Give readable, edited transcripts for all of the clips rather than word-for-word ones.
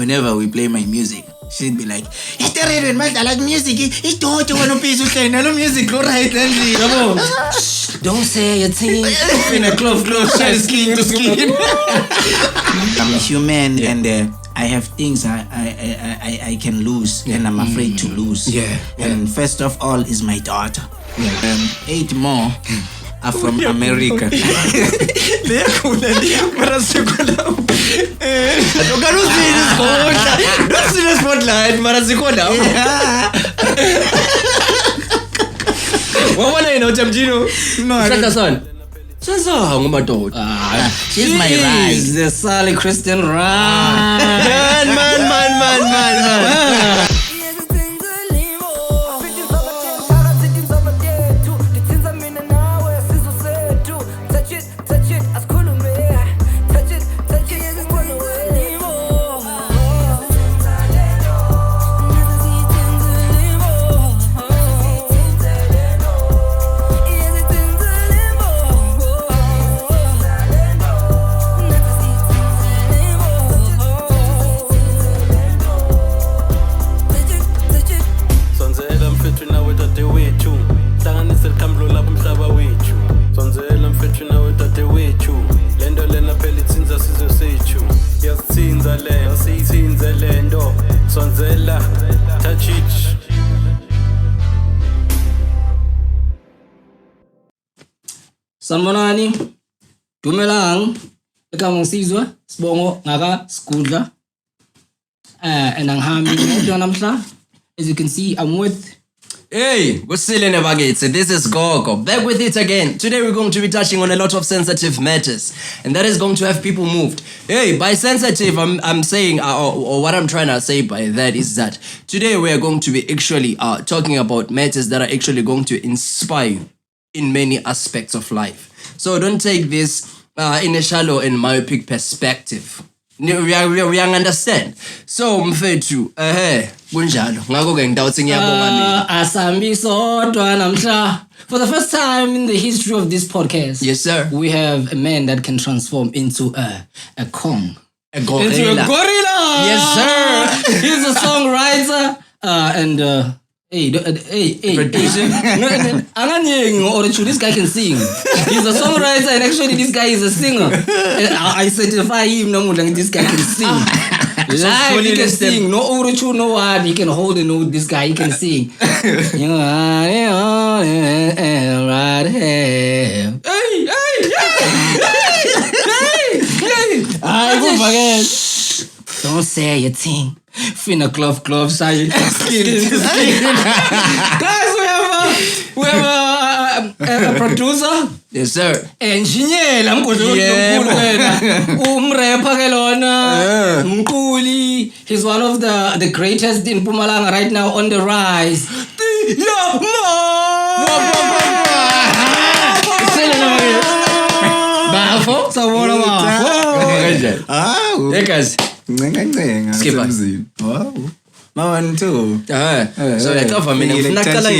whenever we play my music, she'd be like, "When I like music, it's don't want to piece of no music, right?" Don't say a thing. In a glove, skin to skin. I'm human and I have things I can lose and I'm afraid to lose. And first of all is my daughter. 8 more are from America. She's my ride. The Sally Kristen ride. Man. Sanibonani, dumelang, eka ngisizwa, sibongo ngaka skudla. And angihami ngedwa namhla. As you can see, I'm with Hey, what's silly never gets it? This is Gogo, back with it again. Today we're going to be touching on a lot of sensitive matters, and that is going to have people moved. Hey, by sensitive, I'm saying, or what I'm trying to say by that is that today we are going to be actually talking about matters that are actually going to inspire you in many aspects of life. So don't take this in a shallow and myopic perspective. We understand. So mfethu kunjalo ngakho ke ngidawuthi ngiyabonga mina. Asambi sodwa namhla. For the first time in the history of this podcast, Yes sir. we have a man that can transform into a Kong. A gorilla. Into a gorilla. Yes sir. He's a songwriter and Producer. This guy can sing. He's a songwriter and actually this guy is a singer. I certify him no more than this guy can sing. Live, he can sing. No auto-tune, no what. He can hold a note. This guy, he can sing. You know, right here. I won't forget. Don't say a thing. Finna glove, side. Skin. Guys, we have a producer. Yes sir. Engineer, I'm going to Mkuli. He's one of the greatest in Mpumalanga right now on the rise. Bafo? So what about? Skip us. Wow. One too. So yaqava mina ngifuna uqala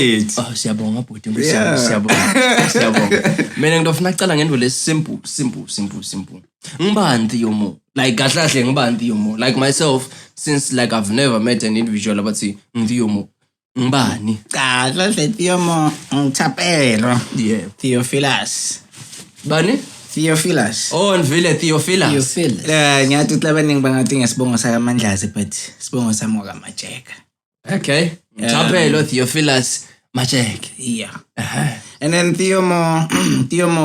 siyabonga bhuti siyabonga. Mina ngidofuna uqala ngento le simple. Ngibani Theo mo? Like kahle ngibani Theo mo? Like myself, since like I've never met an individual abathi Theo mo. Ngibani? Kahle Theo mo, Thapelo. Yeah. Theophilus. Bani? Theophilus. Oh, nivile Theophilus. Ngiyathi abaningi bangathi ngesibongo sakaMandlazi but sibongo sami kaMajeka. Okay. Thapelo Theophilus Majek. Yeah. And then Theo Mo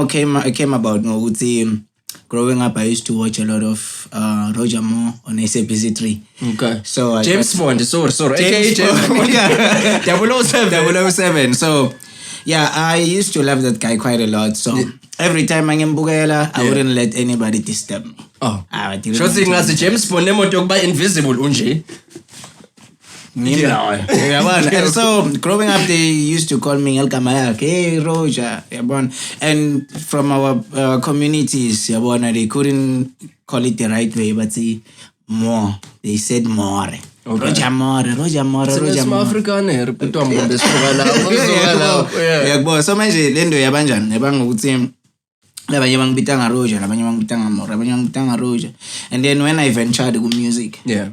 came about ngokuthi growing up I used to watch a lot of Roger Moore on SABC3. Okay. So James Bond, sorry. James Bond. 007. So yeah, I used to love that guy quite a lot. So every time ngembukela, I wouldn't let anybody disturb me. Oh. So thing as James Bond nemoto yokuba invisible unje. Yeah. And so growing up, they used to call me El Kamayak, hey Roger, and from our communities, they couldn't call it the right way, but say more. They said more. Okay. Roger More. Afrikaner, so manje lendo yabanjani yabanga ukuthi labanye bangibitanga Roger, labanye bangibitanga More, labanye bangibitanga Roger. And then when I ventured with music, yeah.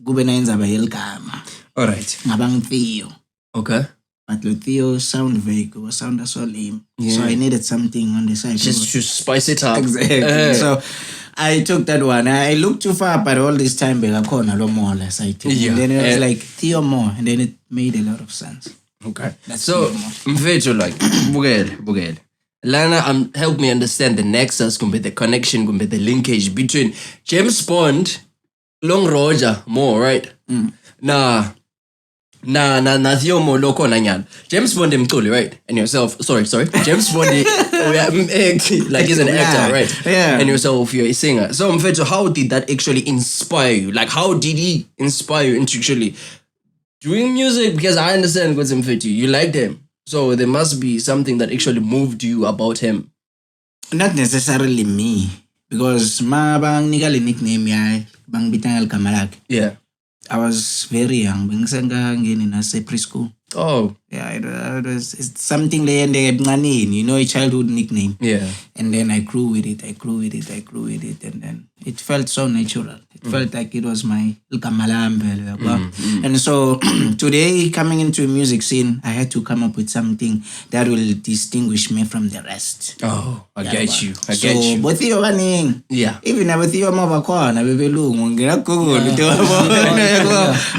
kube nayendzaba yeligama Alright. ngabang Theo. Okay. But the Theo sound vague or sound so lame. So I needed something on the side. Just to spice it up. Exactly. So I took that one. I looked too far, but all this time I corner no more less. I think. Yeah. And then it was like Theo more, and then it made a lot of sense. Okay. That's So mfethu like bugele. Lana help me understand the nexus, the connection, the linkage between James Bond, Long Roger more, right? Na Theo mo loko nanyal. James Bond mculi, right? And yourself, sorry. James Bond like he's an actor, right? Yeah. And yourself, you're a singer. So mfethu, how did that actually inspire you? Like how did he inspire you into actually doing music? Because I understand what's mfethu. You liked him. So there must be something that actually moved you about him. Not necessarily me, because ma bang nickname ya bang bitang kamalak. Yeah. I was very young. Bengisanga ngeni nase preschool. Oh. Yeah, it's something they you know, a childhood nickname. Yeah. And then I grew with it, and then it felt so natural. It felt like it was my Ilkamalambe. And so today, coming into a music scene, I had to come up with something that will distinguish me from the rest. Oh, I get you. But Theo baning. Yeah. Even if Theo mabakwana bebelungu ngina Google.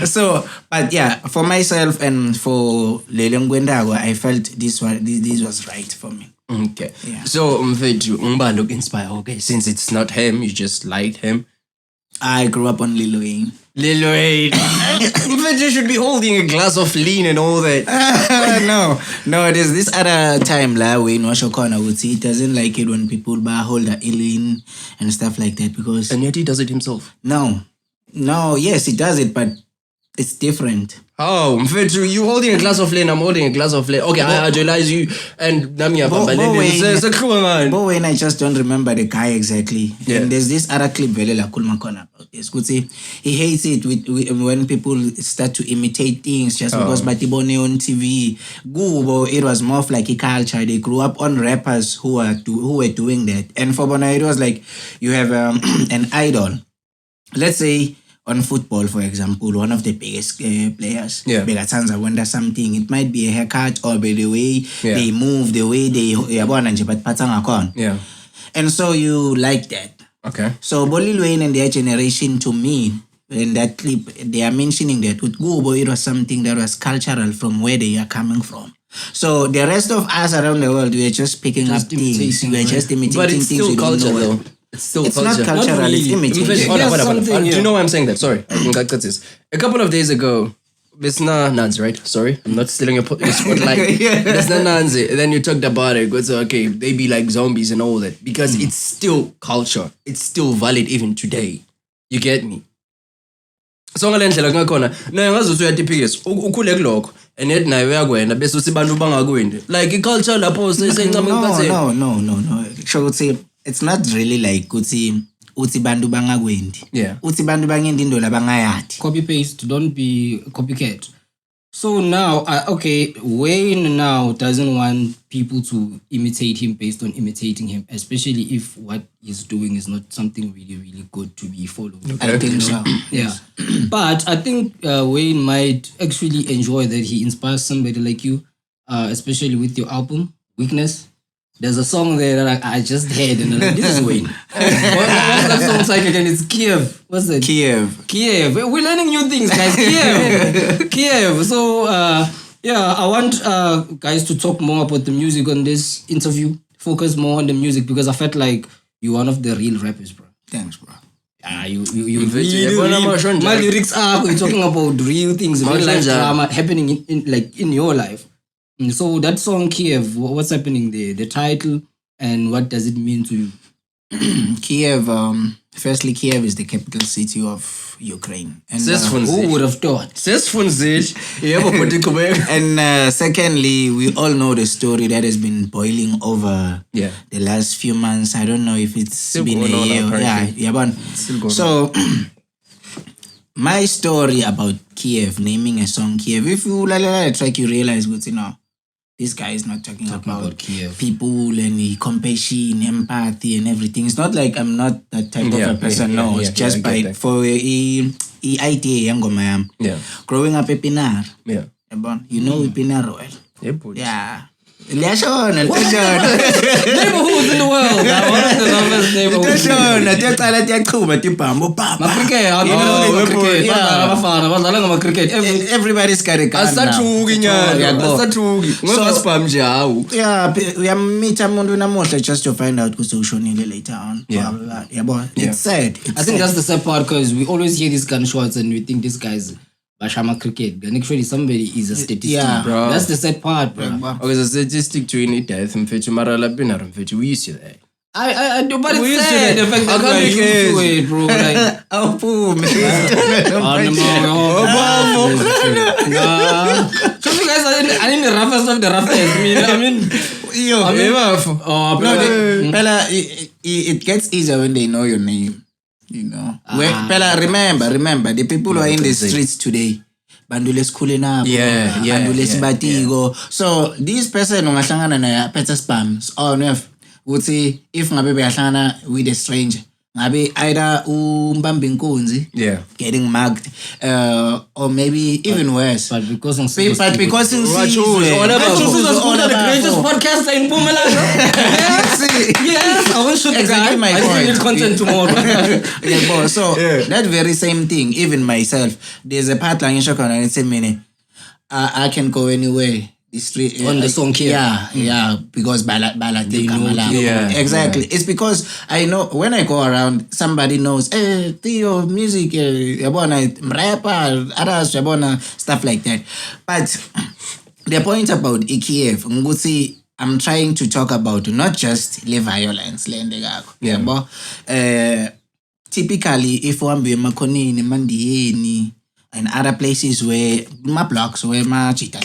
So, but yeah, for myself and for Lele Ngwendago, I felt this was right for me. Okay. Yeah. So mfethu umbalo inspire. Okay, since it's not him, you just liked him. I grew up on Lil Wayne. Lil Wayne. Mfethu should be holding a glass of lean and all that. No, there's this other time la Wayne Washokona would see. He doesn't like it when people hold a lean and stuff like that because. And yet he does it himself. No, yes, he does it, but it's different. Oh, mfethu, you holding a glass of lean, I'm holding a glass of lean. Okay, I idolize you and Namia Bo Wayne, I just don't remember the guy exactly. Yeah. And there's this other clip Velela Kulmakona about this. Could say he hates it when people start to imitate things just because Batibone on TV. Gubo, it was more of like a culture. They grew up on rappers who were doing that. And for Bona, it was like you have an idol. Let's say on football, for example, one of the biggest players, Begatanza wonder something. It might be a haircut or by the way they move, the way they Yeah. And so you like that. Okay. So Lil Wayne and their generation, to me, in that clip, they are mentioning that with Gubo, it was something that was cultural from where they are coming from. So the rest of us around the world, we are just picking up things. We are just imitating but it's things. still culture though. It's culture. not Cultural, really. it's imitation. Hold on. Do you know why I'm saying that? Sorry. A couple of days ago, Bisna Nanzi, right? Sorry, I'm not stealing your spotlight. Bisna Nanzi. Then you talked about it. It's okay, they be like zombies and all that. Because it's still culture. It's still valid even today. You get me? So ngalendlela ngakhona naye ngazuthi uyatiphikisa ukhule kulokho and yet naye uyakwena bese uthi bantu bangakwendi like iculture lapho seyincama impathe no sho ukuthi it's not really like uthi bantu bangakwendi uthi bantu bangendi indola bangayathi copy paste, don't be copycat. So now Wayne now doesn't want people to imitate him based on imitating him, especially if what he's doing is not something really, really good to be followed. I think so. Yeah. But I think Wayne might actually enjoy that he inspires somebody like you, especially with your album, Weakness. There's a song there that I just heard and I'm like, this is Wayne. What's that song like again? It's Kyiv. What's that? Kyiv. We're learning new things, guys. Kyiv. So, I want guys to talk more about the music on this interview. Focus more on the music because I felt like you're one of the real rappers, bro. Thanks, bro. You really, my lyrics are we're talking about real things, real life drama happening in your life. So that song Kyiv, what's happening there? The title and what does it mean to you? Kyiv, firstly, Kyiv is the capital city of Ukraine. And who would have thought? And secondly, we all know the story that has been boiling over the last few months. I don't know if it's still been a year. But so my story about Kyiv, naming a song Kyiv, if you like the track, you realize what's this guy is not talking about Kyiv. People and compassion, empathy and everything. It's not like I'm not that type of a person. It's just i-idea yengoma yami. Yeah. Growing up ePinar. Yeah. You know ePinar well. Yeah. Liyashona Neighborhoods in the world. One of the roughest neighborhoods. liyashona tiyaqala tiyachuma tibhambo papa. Cricket. Everybody's got a gun now. Asathuki nyana. Asathuki. Ngoba sibhamu nje hawu. Yeah, uyammeet umuntu namuhla just to find out ukuthi ushonile later on. Yeah. Yabo, it's sad. I think that's the sad part because we always hear these gunshots and we think this guy's Bashama cricket. And actually somebody is a statistic. Yeah, bro. That's the sad part, bro. Okay, so statistic to any death mfethu mara la Pinar mfethu we used to that. I do, but We it's used to sad. that. The fact that we're used to it, bro. Like, Awuphume. So you guys are in the roughest of the roughest. I mean, Pella, it gets easier when they know your name. You know. Pella, remember, the people who are in the streets today. Bandule schooling up. Bandule sibatigo. So this person ungahlangana naye aphethe spams. Oh no. Would say if ngabe beyahlangana with a stranger. Ngabe either umbamba inkunzi. Getting mugged. Or maybe even worse. But because I'm the greatest podcast in Pumalanga. Yes, I want to shoot exactly my point. I need content tomorrow. So that very same thing, even myself, there's a part like in Shokana and say I can go anywhere. The street on the song here. Yeah, because exactly. It's because I know when I go around, somebody knows, hey, Theo, music, rapper, others, stuff like that. But the point about Kyiv, Ngusi, I'm trying to talk about not just the violence, typically, if one be Makonini, Mandieni, and other places where my blocks where my chita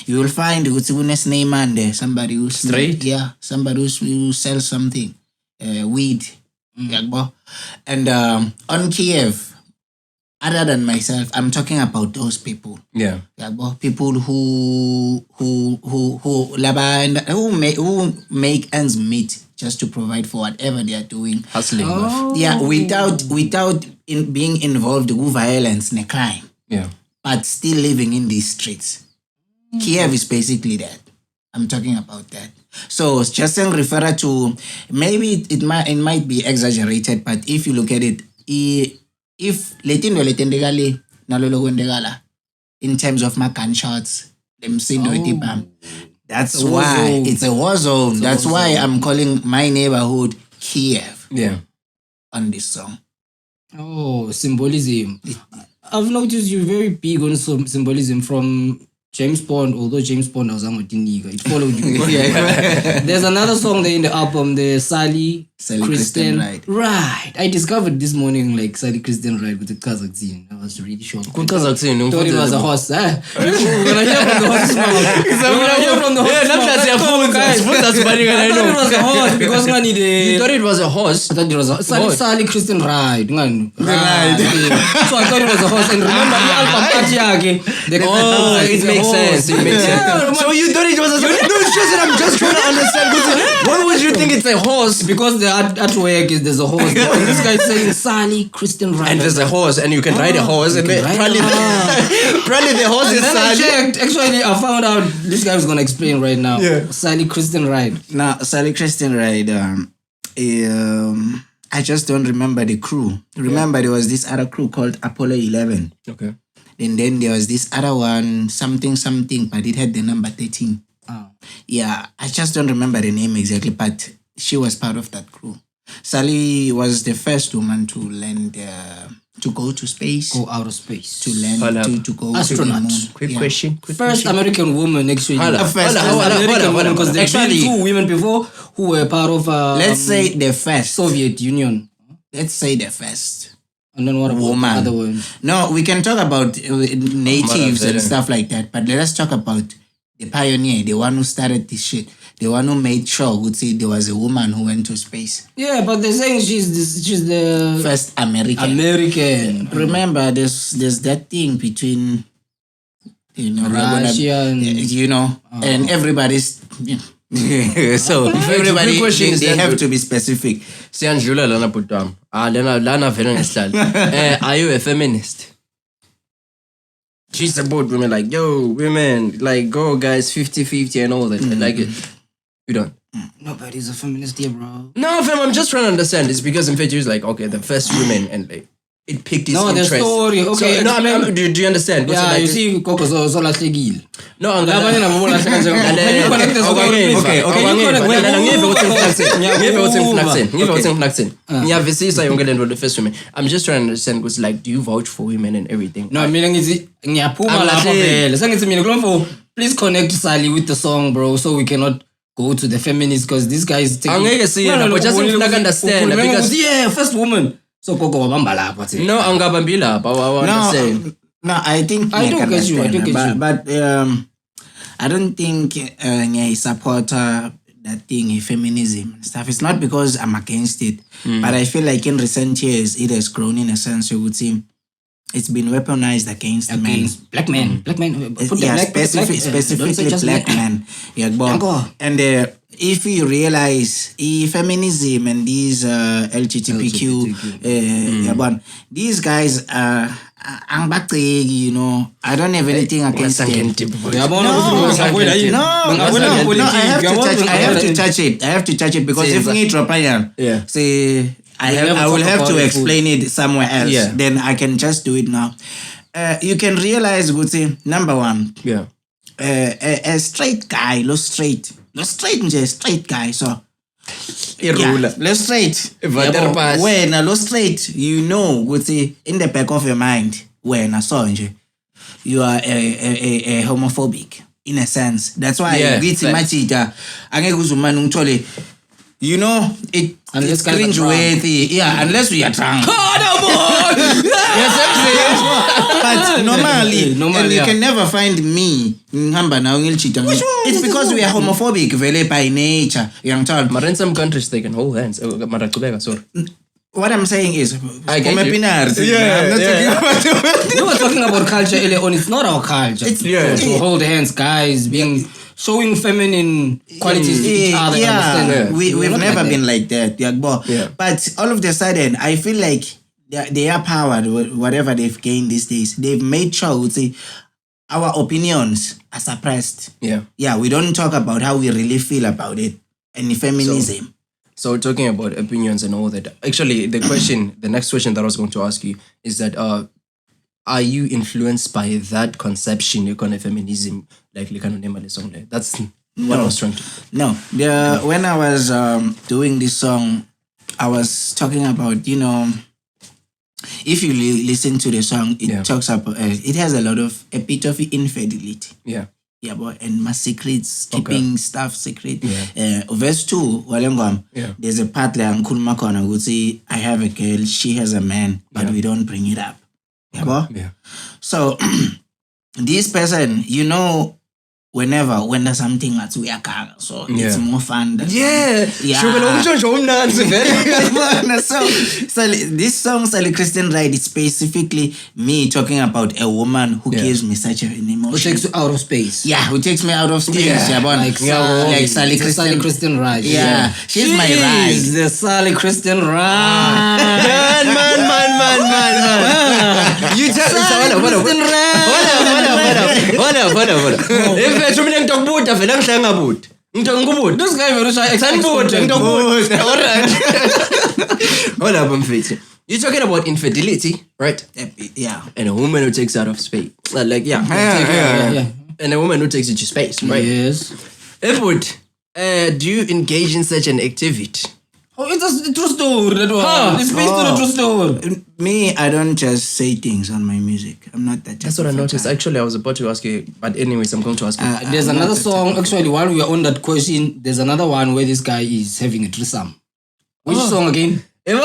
you will find what's name and there somebody who's straight, somebody who sells something, weed, and on Kyiv, other than myself, I'm talking about those people. People who make ends meet just to provide for whatever they are doing. Hustling. Without being involved with violence and crime. But still living in these streets. Kyiv is basically that. I'm talking about that. So just in refer to, maybe it might be exaggerated, but if you look at it, if in terms of my gunshots, that's why it's a war zone. That's why I'm calling my neighborhood Kyiv. On this song. Oh, symbolism. I've noticed you're very big on some symbolism from James Bond, although James Bond was it followed you. There's another song there in the album, the Sally Kristen Ride. I discovered this morning like Sally Kristen Ride with the Kazakhstan. I was really shocked. Thought it was a horse. When I hear from the horse's mouth. I thought it was a horse because I need You thought it was a horse? I thought it was a Sally Kristen Ride. So I thought it was a horse. And remember the album it makes sense. So you thought it was a horse? No, it's just that I'm just trying to understand. Why would you think it's a horse? Because the artwork is there's a horse. And this guy is saying Sally Kristen Ride. And there's a horse, and you can ride a horse. And probably the horse is Sally. I checked. Actually, I found out this guy was gonna explain right now. Sally Kristen Ride. Now, Sally Kristen Ride. I just don't remember the crew. Remember, there was this other crew called Apollo 11. Okay. And then there was this other one, something, but it had the number 13. Yeah, I just don't remember the name exactly, but she was part of that crew. Sally was the first woman to land, to go to space. Go out of space. To land, to go astronaut. to the moon. Quick question. First American woman, actually. First American woman, because there were two women before who were part of let's say the first. Soviet Union. Let's say the first. And then what about woman. Other ones? No, we can talk about natives and stuff like that, but let us talk about the pioneer, the one who started this shit, the one who made sure would say there was a woman who went to space. Yeah, but they're saying she's the first American. Remember, there's that thing between Russia and everybody's. So everybody they have to be specific. Siyanjula lana putam. Lana Veronestyle. Are you a feminist? She's about women like, yo, women, like, go guys, 50-50 and all that. I like it. You don't? Nobody's a feminist here, bro. No, fam, I'm just trying to understand. It's because in fact, like, okay, the first women and like, it picked his interest. No, the story. Okay. So, no, do you understand? Yeah, like, you see, Coco, so like Legil. No, I'm Okay. okay. I'm just trying to understand because like, do you vouch for women and everything? No, I mean, please connect Sally with the song, bro, so we cannot go to the feminists because this guy is taking... but just understand because yeah, first woman. So Coco wabamba lapha. No, angabambi lapha. No, I think I don't get you. But I don't think I support that thing, feminism and stuff. It's not because I'm against it, but I feel like in recent years it has grown in a sense. You would see it's been weaponized against men. Black men. Black men. Specifically black men. Yeah, and if you realize feminism and these LGBTQ, these guys are you know, I don't have anything against them. I have to touch it because if we drop say I will have to explain it somewhere else. Yeah. Then I can just do it now. You can realize, number one, a straight guy, straight guy, so straight. When straight, you know, in the back of your mind, when you are a homophobic in a sense. That's why you know, it's cringe-worthy. Yeah, unless we are drunk. But normally, and you can never find me. It's because we are homophobic, very by nature. Young child. But in some countries, they can hold hands. What I'm saying is, I'm not talking about culture earlier on. It's not our culture. It's to hold hands, guys, showing feminine qualities to each other. Yeah, we've never been like that. But all of a sudden, I feel like they are powered, whatever they've gained these days. They've made sure, our opinions are suppressed. Yeah, we don't talk about how we really feel about it. And feminism. So talking about opinions and all that, actually, the next question that I was going to ask you is that, are you influenced by that conception, you call feminism, like song? That's what I was trying to. No, when I was doing this song, I was talking about, you know, if you listen to the song, it talks about, it has a bit of infidelity. Yeah, boy, and my secrets, keeping stuff secret. Verse 2, there's a part like Nkulmakona would say, I have a girl, she has a man, but we don't bring it up. So this person, you know, when there's something that we are so it's more fun. So this song, Kristen, right? It's specifically me talking about a woman who gives me such an emotion. Who takes you out of space. Yeah, who takes me out of space. Like Sally Kristen Raj. Yeah, she's my ride. The Sally Kristen Raj. Man. You tell me. This guy very shy. Hold up, you're talking about infidelity, right? Yeah. And a woman who takes out of space. And a woman who takes you to space, right? Yes. Edward, do you engage in such an activity? Oh, it's a true story, that one. It's based on a true story. Me, I don't just say things on my music. I'm not that. That's what I noticed. Actually, I was about to ask you, but anyways, I'm going to ask you. There's another song, actually, while we are on that question, there's another one where this guy is having a thrisome. Which song again? Man.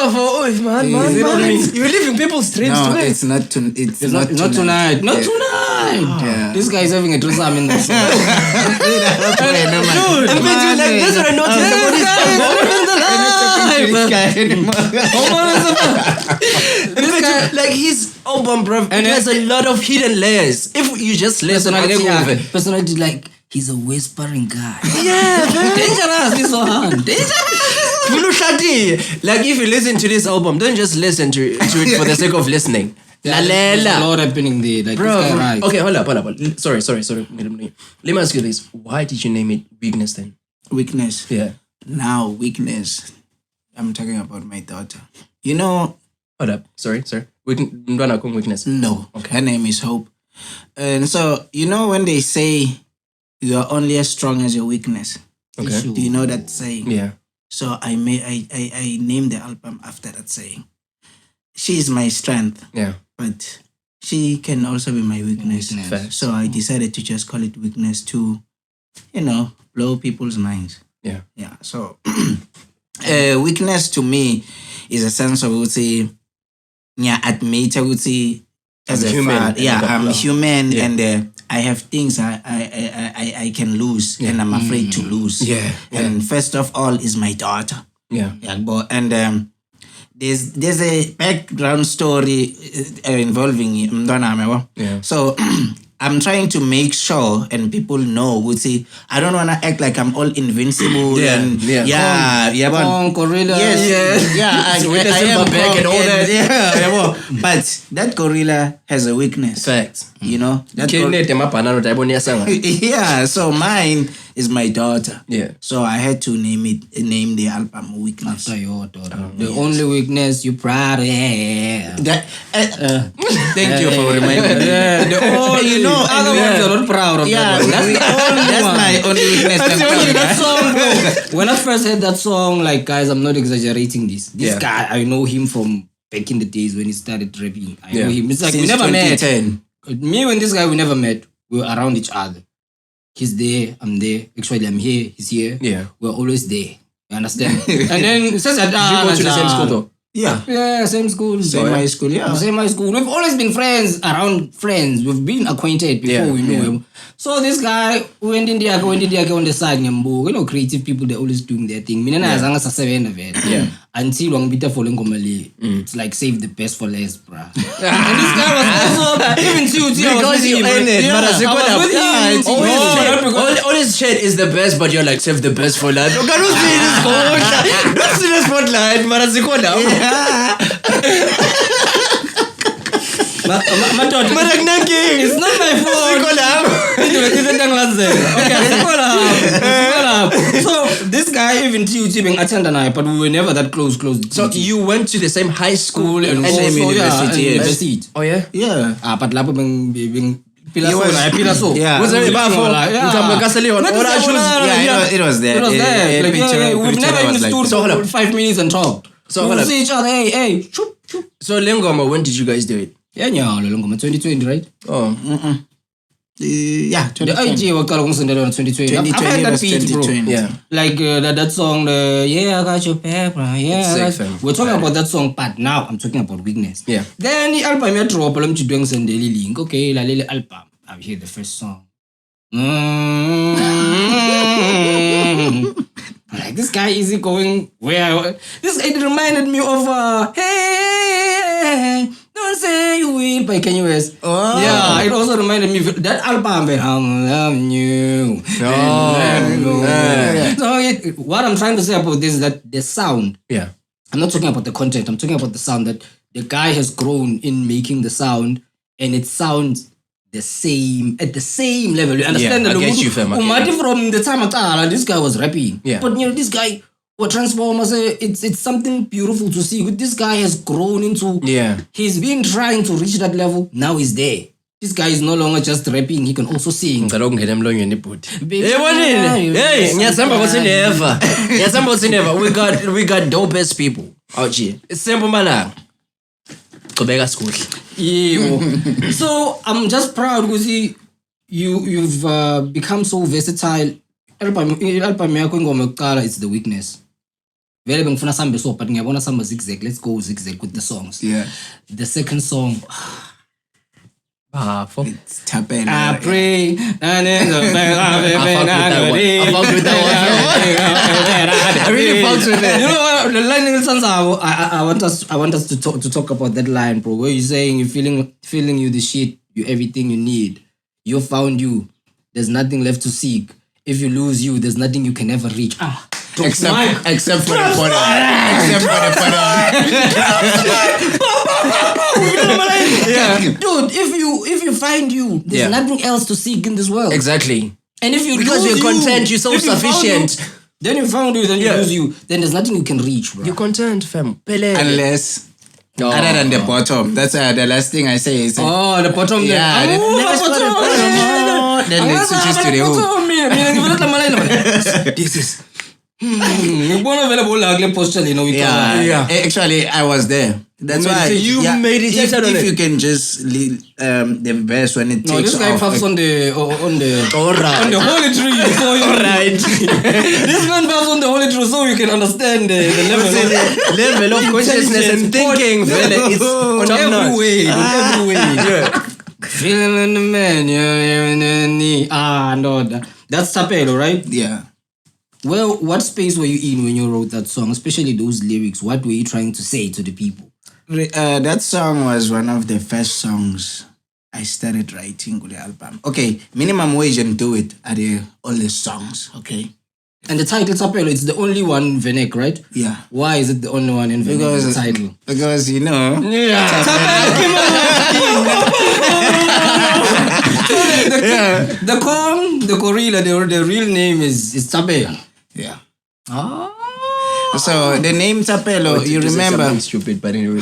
You're leaving people's dreams tonight. It's not tonight. Not tonight. Yeah. This guy is having a thrisome in the song. Dude, that's what I noticed about this guy. Like his album, bro, and it has a lot of hidden layers. If you just listen, personality, like he's a whispering guy. Yeah, dangerous. This one, dangerous. Like if you listen to this album, don't just listen to it for the sake of listening. There's a lot happening there. Like, Bro, this guy, right? okay, hold up. Sorry. Let me ask you this. Why did you name it Weakness then? Weakness. Yeah. Now, weakness. I'm talking about my daughter. You know... Hold up. Sorry. Weakness. No. Okay. Her name is Hope. And so, you know when they say you are only as strong as your weakness? Okay. Do you know that saying? Yeah. So I named the album after that saying. She is my strength. Yeah. But she can also be my weakness. Fair. So I decided to just call it Weakness to, blow people's minds. Yeah. Yeah. So weakness to me is a sense of, I would say, admit, I would say, as a human. I'm human, Yeah. and I have things I can lose, and I'm afraid to lose. Yeah. And first of all is my daughter. Yeah. And there's a background story involving Mdwana. Yeah. So I'm trying to make sure, and people know, would say, I don't want to act like I'm all invincible. Yeah, And yeah. but gorilla. yes, I am back and all that. Yeah, but that gorilla has a weakness. Facts. You know? That yeah, so mine is my daughter. Yeah. So I had to name the album Weakness. After your daughter. The only weakness you proud of. That, thank you for reminding me. The only, other ones are not proud of Yeah, that. that's my only weakness. That's the only that song, bro. When I first heard that song, like, guys, I'm not exaggerating this. This guy, I know him from back in the days when he started rapping. I know him. It's like Since we never met. 2010. Me and this guy, we never met. We were around each other. He's there, I'm there. Actually, I'm here, he's here. Yeah. We're always there. You understand? And then since Did you go to the same school though? Yeah. Yeah, same school. Same high school, yeah. Same high school. We've always been friends, around friends. We've been acquainted before we knew him. So this guy went in there on the side. Creative people, they're always doing their thing. Yeah. Until long bit for it's like save the best for last, bruh. And this guy was also even too. Because you earn it. All this shit is the best, but you're like, save the best for last. Don't see the spotlight, It's not my fault. So this guy even attended, but we were never that close. So you went to the same high school and same university? University. Oh yeah? Yeah. But lapo bing pila so. Yeah. Was there it was there. It was there. We've never even stood for 5 minutes and talked. So we see each other, hey. So Lengoma, when did you guys do it? Yeah, 2020, right? Oh. Yeah, the IG was called 2020. I've had that beat, bro. Yeah. Like that song, I got your back, bro. Yeah, we're talking about that song, but now I'm talking about Weakness. Yeah. Then the album I drop, I'm doing some daily link. Okay, la lily album. I've heard the first song. Like this guy is going where? This guy reminded me of Hey. Don't say you will by Kanye West. Oh. Yeah, it also reminded me of that album. I'm loving you. So what I'm trying to say about this is that the sound. Yeah. I'm not talking about the content. I'm talking about the sound, that the guy has grown in making the sound, and it sounds the same at the same level. You understand? Yeah, I get you, fam. From the time this guy was rapping. Yeah. But this guy. What Transformers, it's something beautiful to see. This guy has grown into. Yeah. He's been trying to reach that level. Now he's there. This guy is no longer just rapping. He can also sing. Hey, we got dope ass people out here. It's simple, man. So I'm just proud because you've become so versatile. Album yakho ingoma yokuqala, it's the Weakness. Vele bengifuna sambe so, but ngiyabona samba zigzag. Let's go zigzag with the songs. Yeah. The second song. It's Thapelo. I pray. I really fucks with it. You know what? The line in the songs, I want us to talk about that line, bro. Where you're saying you're feeling you the shit, you everything you need. You found you. There's nothing left to seek. If you lose you, there's nothing you can ever reach. Except for the photo. Except for the photo. Yeah. Dude, if you find you, there's nothing else to seek in this world. Exactly. And if you because lose you're content, you're self-sufficient. Then you found you, then you lose you. Then there's nothing you can reach, bro. You're content, fam. Unless other than the bottom. That's the last thing I say is the bottom. Yeah, then it switches to the hook. This is Actually, I was there. That's why you made it. If you can just leave the verse when it takes off. No, this guy puffs on the holy tree. Alright. This man puffs on the holy tree so you can understand the level of consciousness and thinking. It's on every way. Feeling the man, no, that's Thapelo, right? Yeah. Well, what space were you in when you wrote that song, especially those lyrics? What were you trying to say to the people? That song was one of the first songs I started writing with the album. Okay, Minimum Wage and Do It are the oldest songs, okay? And the title, Thapelo, it's the only one Venek, right? Yeah. Why is it the only one in Venek, the title? Because, you know... Yeah. The gorilla, the real name is Thapelo. Yeah. Ah. So the name Thapelo, you remember? Stupid, but anyway.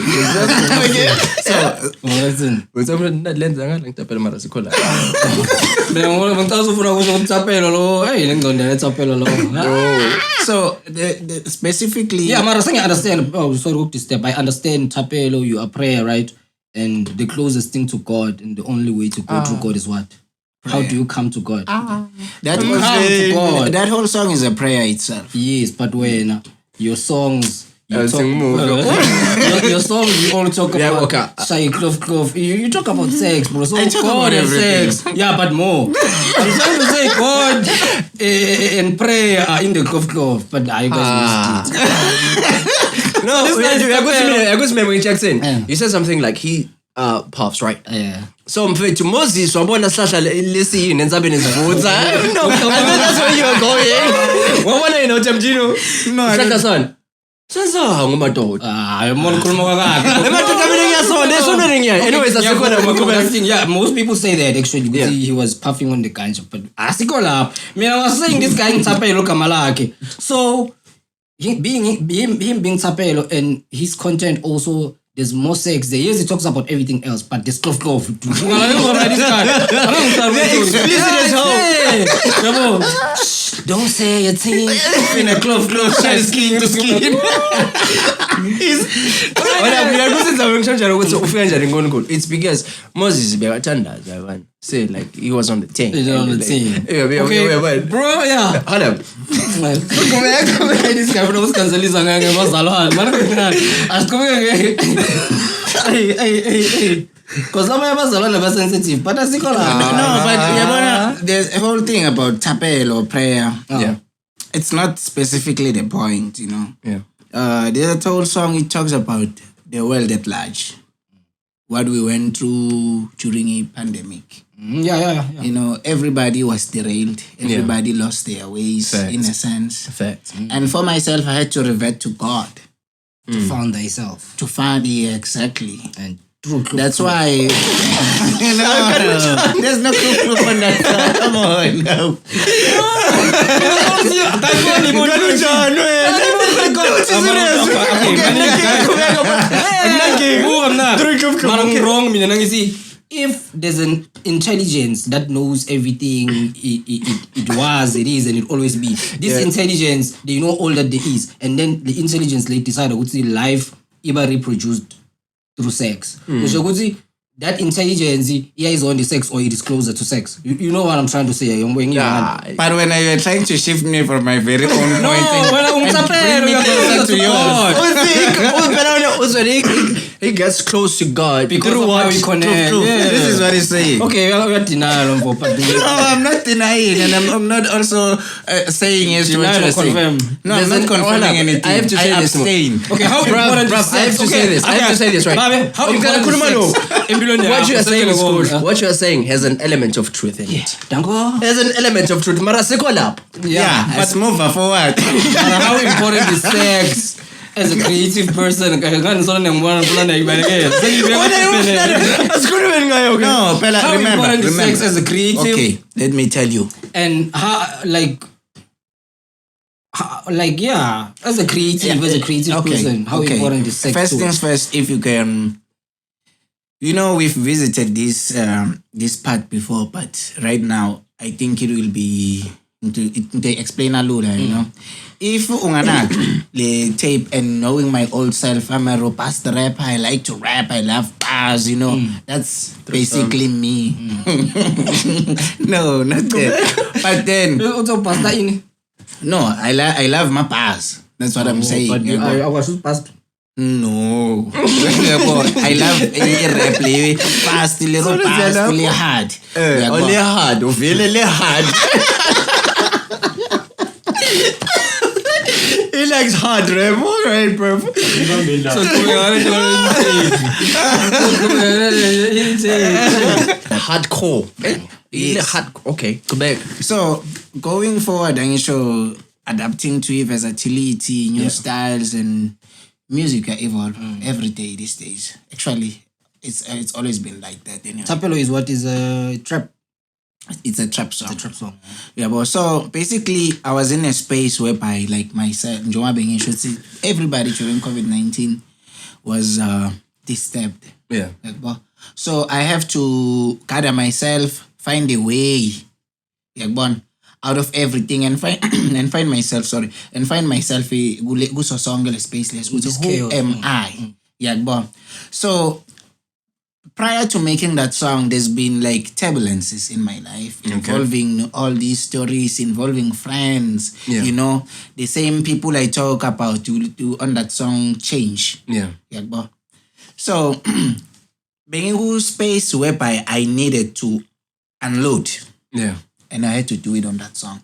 So specifically, yeah, I understand. Oh, sorry, hook this step. I understand Thapelo, you are prayer, right? And the closest thing to God, and the only way to go to God is what? How do you come to God? That whole song is a prayer itself. Yes, but when your songs, your songs, you only talk about shy clove. You talk about sex, bro. So God and sex, yeah, but more. I'm trying to say God and prayer are in the clove, but I guys missed it. No, Jackson. You said something like he puffs, right? Yeah. So mfethu Moses wabona hlahla lesiyini entsabeni sivutha. No, I thought that's where you were going. Wabona yena uTemjino. No, hlahla son. Senza ngomadoda. Yabona ukhuluma kakhe. Emadoda mina ngiyasonda esondweni ngiya. Anyways, asikhona ngokuba yeah, most people say that actually because he was puffing on the ganja, but asikho lapho. Mina was saying this guy Thapelo gama lakhe. So him being Thapelo and his content also, there's more sex there. Yes, he talks about everything else, but there's clove. Explicit as hell. Don't say a thing. In a clove, skin to skin. It's because Moses say like he was on the team. He's on the team. Okay, bro, yeah. Hold up. This guy was canceling Hey. Because some of us are sensitive, but that's no, but there's a whole thing about Thapelo prayer. Yeah. It's not specifically the point, you know. Yeah. There's a whole song, it talks about the world at large. What we went through during a pandemic. Yeah. You know, everybody was derailed. Everybody lost their ways, Fact. in a sense. Fact. And for myself, I had to revert to God. To find thyself. To find, yeah, exactly. And that's why there's no proof on that song. Come on, no. If there's an intelligence that knows everything it was, it is, and it always be. This intelligence, they know all that there is. And then the intelligence like decided would see life ever reproduced through sex. So that intelligence is on the sex or it is closer to sex. You know what I'm trying to say? But when you were trying to shift me from my very own point and bring me closer to yours. He gets close to God because of how we connect. This is what he's saying. Okay, we're denying. No, I'm not denying, and I'm not also saying yes to what you're saying. No, I'm not confirming anything. I have to say this. Abstain. Okay, how important is sex? I have to say this. I have to say this, right? How important is sex? What you are saying is good. What you are saying has an element of truth in it. Has an element of truth. Mara seko lapho. Yeah, but move forward. How important is sex as a creative person? No, Pella, How important is sex as a creative? Okay, let me tell you. And how, as a creative, person, how important is sex? First things first, if you can, we've visited this part before, but right now I think it will be to explain a lot, If unganak the tape and knowing my old self, I'm a robust rapper. I like to rap. I love bars. That's basically me. No, not that. But then, no, I love my bars. That's what I'm saying. But I was past. No, I love rap, fast, little fast, really hard. Only hard, really hard. He likes hard rap, alright, bro. Hardcore. Yes. Okay, go back. So going forward, I'm sure adapting to it, versatility, new styles, and music evolve every day these days. Actually, it's always been like that. Thapelo is what is a trap. It's a trap song. It's a trap song. Yeah, but so basically, I was in a space whereby, like myself, everybody during COVID-19 was disturbed. Yeah. So I have to gather myself, find a way, out of everything, and find myself. And find myself a spaceless. Who am I? So prior to making that song, there's been like turbulences in my life involving all these stories, involving friends. The same people I talk about on that song change. So being in a space whereby I needed to unload. And I had to do it on that song.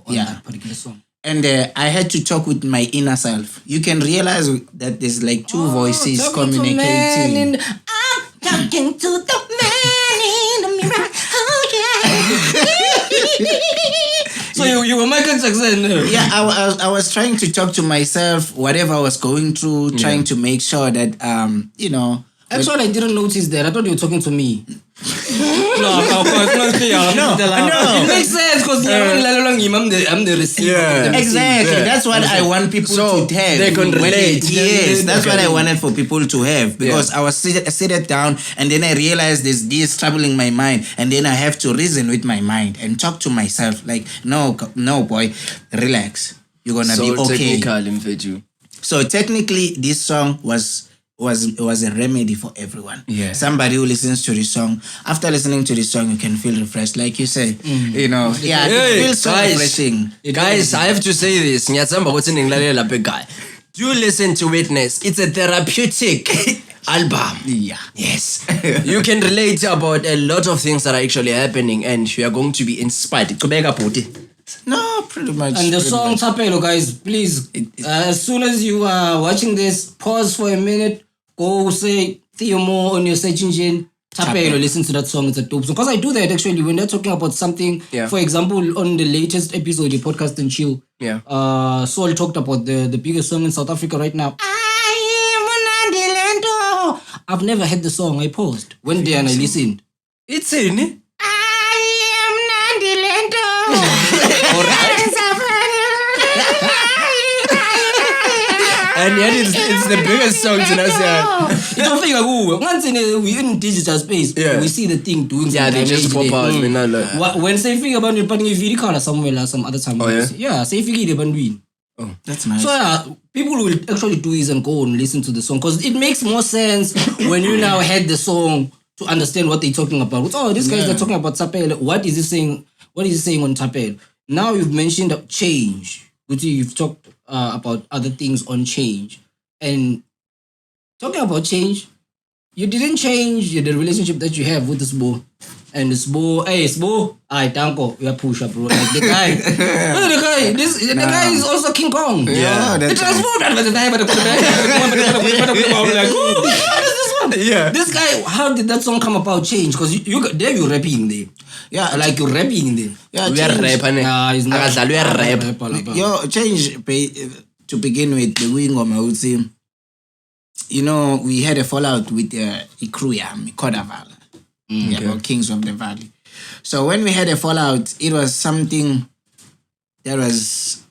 That particular song. And I had to talk with my inner self. You can realize that there's like two voices communicating. Talking to the man in the mirror. So you were Michael Jackson. Yeah, I was trying to talk to myself, whatever I was going through, trying to make sure that Actually, I didn't notice that. I thought you were talking to me. No. It makes sense because I'm the receiver. Yeah. Exactly. That's what I want people to have. They can relate. Yes, that's what I wanted for people to have. Because I was seated down and then I realized this troubling my mind. And then I have to reason with my mind and talk to myself like, no boy, relax. You're going to be okay. So technically, this song was a remedy for everyone. Yeah. Somebody who listens to this song, after listening to this song, you can feel refreshed, like you say. It feels so refreshing. Guys, I have to say this. Do you listen to Witness? It's a therapeutic album. Yeah. Yes. You can relate about a lot of things that are actually happening, and you are going to be inspired. No, pretty much. And the song Thapelo, guys, please, as soon as you are watching this, pause for a minute, go say Theo more on your search engine, Thapelo, listen to that song, it's a dope song. Because I do that actually when they're talking about something, for example, on the latest episode of Podcast and Chill, Saul talked about the biggest song in South Africa right now. I've never heard the song, I paused, went there and I listened. It's in and yet it's the biggest song in us. Once we're in digital space, we see the thing doing something. Yeah, they just pop out. When say figure about putting a video call somewhere like some other time. Say figure the bandwidth. Oh, that's nice. So people will actually do this and go and listen to the song because it makes more sense when you now heard the song to understand what they're talking about. Oh, these guys are talking about Thapelo. What is he saying? What is he saying on Thapelo? Now you've mentioned change. You've talked about other things on change. And talking about change, you didn't change the relationship that you have with this boy. And this boy, I tanko, you push up, bro. Like the guy, the guy is also King Kong. Yeah, that's transformed. I'm like, what is this one? up. Yeah. This guy, how did that song come about? Change, because there you're rapping there. Yeah, Like you're rapping there. yeah, We are change. rap, Nah, he's not. we are rap. Yo, change. To begin with, the wing of my team. You know, we had a fallout with KODAVAL, about Kings of the Valley. So when we had a fallout, it was something that was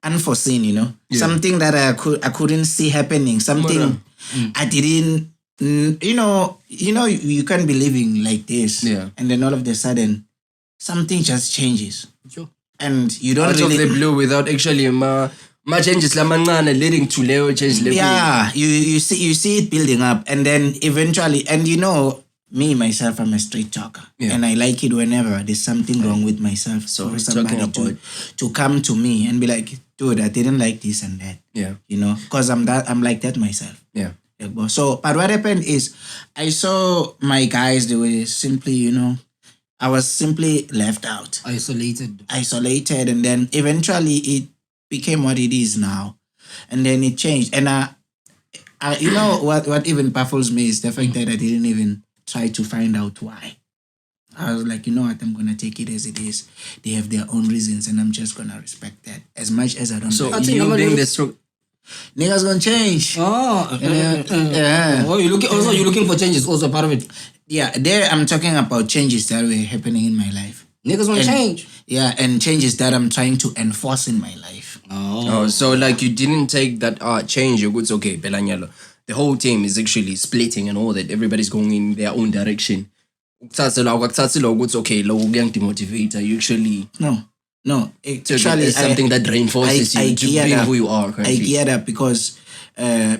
unforeseen, you know, something that I couldn't see happening, something I didn't, you know, you can't be living like this, and then all of a sudden, something just changes, and you don't Out really of the blue without actually ma changes lamancane leading to Leo change level. Yeah, you see it building up, and then eventually, and you know, me myself, I'm a straight talker, and I like it whenever there's something wrong with myself. So for somebody to come to me and be like, dude, I didn't like this and that. Yeah, you know, because I'm like that myself. Yeah. So, but what happened is, I saw my guys. They were simply, you know, I was simply left out, Isolated, and then eventually it became what it is now, and then it changed. And you know what even baffles me is the fact that I didn't even try to find out why. I was like, you know what, I'm gonna take it as it is. They have their own reasons, and I'm just gonna respect that. As much as I don't. So like you being the stroke. Niggas gonna change. Yeah. Oh, you're looking for changes. Also part of it. Yeah, there I'm talking about changes that were happening in my life. Niggas want to change. Yeah, and changes that I'm trying to enforce in my life. Oh, so like you didn't take that change. You're good. It's okay, Belanyalo. The whole team is actually splitting and all that. Everybody's going in their own direction. It's okay. You actually No. Actually, it's something that reinforces you to being who you are. I geared up because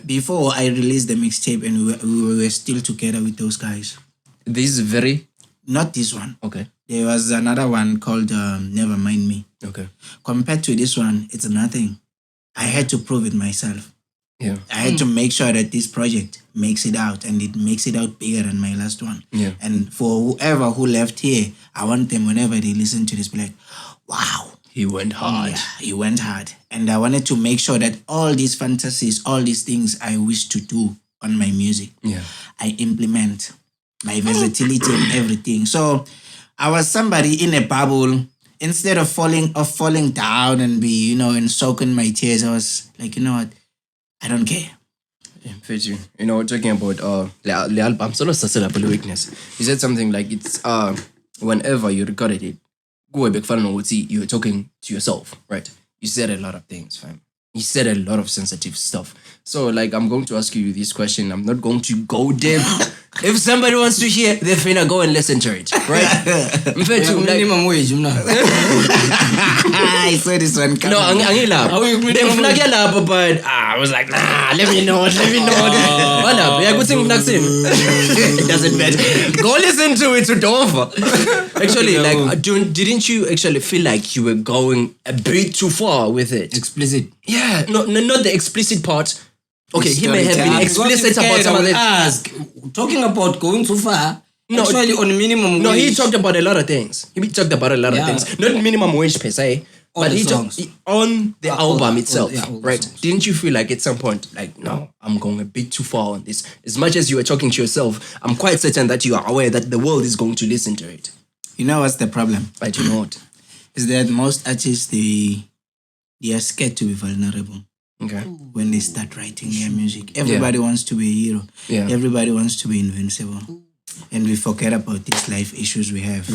before I released the mixtape and we were still together with those guys. This is very... Not this one. Okay. There was another one called Never Mind Me. Okay. Compared to this one, it's nothing. I had to prove it myself. Yeah. I had to make sure that this project makes it out, and it makes it out bigger than my last one. Yeah. And for whoever who left here, I want them, whenever they listen to this, be like, wow. He went hard. Yeah, he went hard. And I wanted to make sure that all these fantasies, all these things I wish to do on my music, I implement my versatility and everything. So I was somebody in a bubble. Instead of falling down and be, and soaking my tears, I was like, you know what? I don't care. Talking about the album, solo sustainable weakness. You said something like it's whenever you recorded it, you were talking to yourself, right? You said a lot of things, fam. You said a lot of sensitive stuff. So, like, I'm going to ask you this question. I'm not going to go deep. If somebody wants to hear, they're finna go and listen to it, right? Minimum wage, I saw this one coming. No, but I was like, let me know. Yeah, good thing it doesn't matter. Go listen to it to over. Actually, like, didn't you actually feel like you were going a bit too far with it? Explicit. Yeah, not the explicit part. Okay, he may have been explicit about some of it. Talking about going too far. No, actually on minimum wage. No, he talked about a lot of things. He talked about a lot of things. Not minimum wage per se, but he talked on the album itself, right? Didn't you feel like at some point, like, no, I'm going a bit too far on this? As much as you were talking to yourself, I'm quite certain that you are aware that the world is going to listen to it. You know what's the problem? Right, you know what? Is that most artists, they are scared to be vulnerable. Okay. When they start writing their music. Everybody wants to be a hero. Yeah. Everybody wants to be invincible. And we forget about these life issues we have.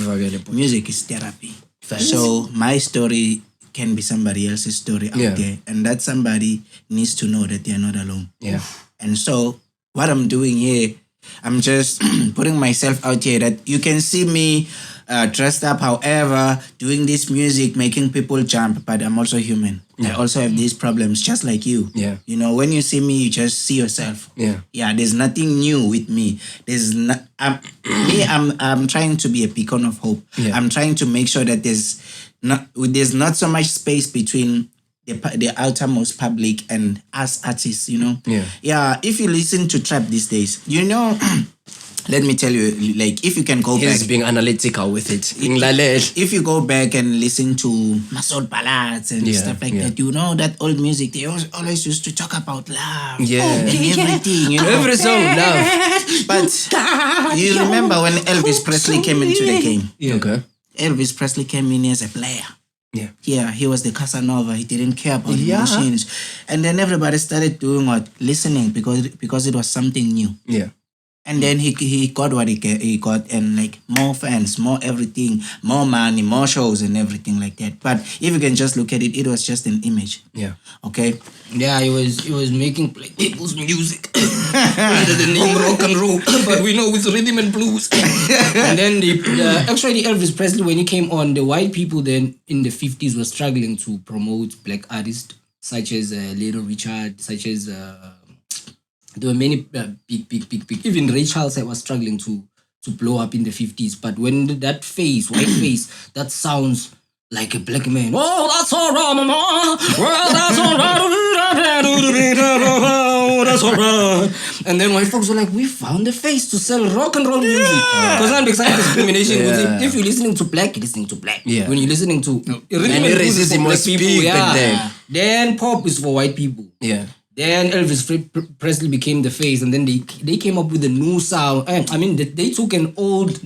Music is therapy. So my story can be somebody else's story out there. And that somebody needs to know that they are not alone. Yeah. And so what I'm doing here, I'm just putting myself out here that you can see me dressed up, however, doing this music, making people jump, but I'm also human. I also have these problems just like you. Yeah. When you see me, you just see yourself. Yeah. Yeah, there's nothing new with me. I'm trying to be a beacon of hope. Yeah. I'm trying to make sure that there's not so much space between the outermost public and us artists, Yeah. Yeah, if you listen to trap these days, let me tell you, like, if you can go He's back, being analytical with it. if you go back and listen to Masol ballads and stuff like that, you know that old music, they always used to talk about love and everything, you know. Every song, love. But you remember when Elvis Presley came into the game? Okay. Elvis Presley came in as a player. Yeah, he was the Casanova. He didn't care about emotions. And then everybody started doing what? Listening because it was something new. Yeah. And then he got what he got, and like more fans, more everything, more money, more shows and everything like that. But if you can just look at it, it was just an image. Yeah. Okay. Yeah, he was making like people's music under the name rock and roll, but we know it's rhythm and blues. And then actually Elvis Presley, when he came on, the white people then in the 50s were struggling to promote black artists such as Little Richard, such as there were many big. Even Ray Charles was struggling to blow up in the 50s. But when that face, white face, that sounds like a black man. Oh, that's all right, mama. Well, that's all right. That's all right. And then white folks were like, we found a face to sell rock and roll music. Because I'm excited discrimination. If you're listening to black, you're listening to black. Yeah. When you're listening to racism was big back then. Then pop is for white people. Yeah. Then Elvis Presley became the face, and then they came up with a new sound. I mean, they took an old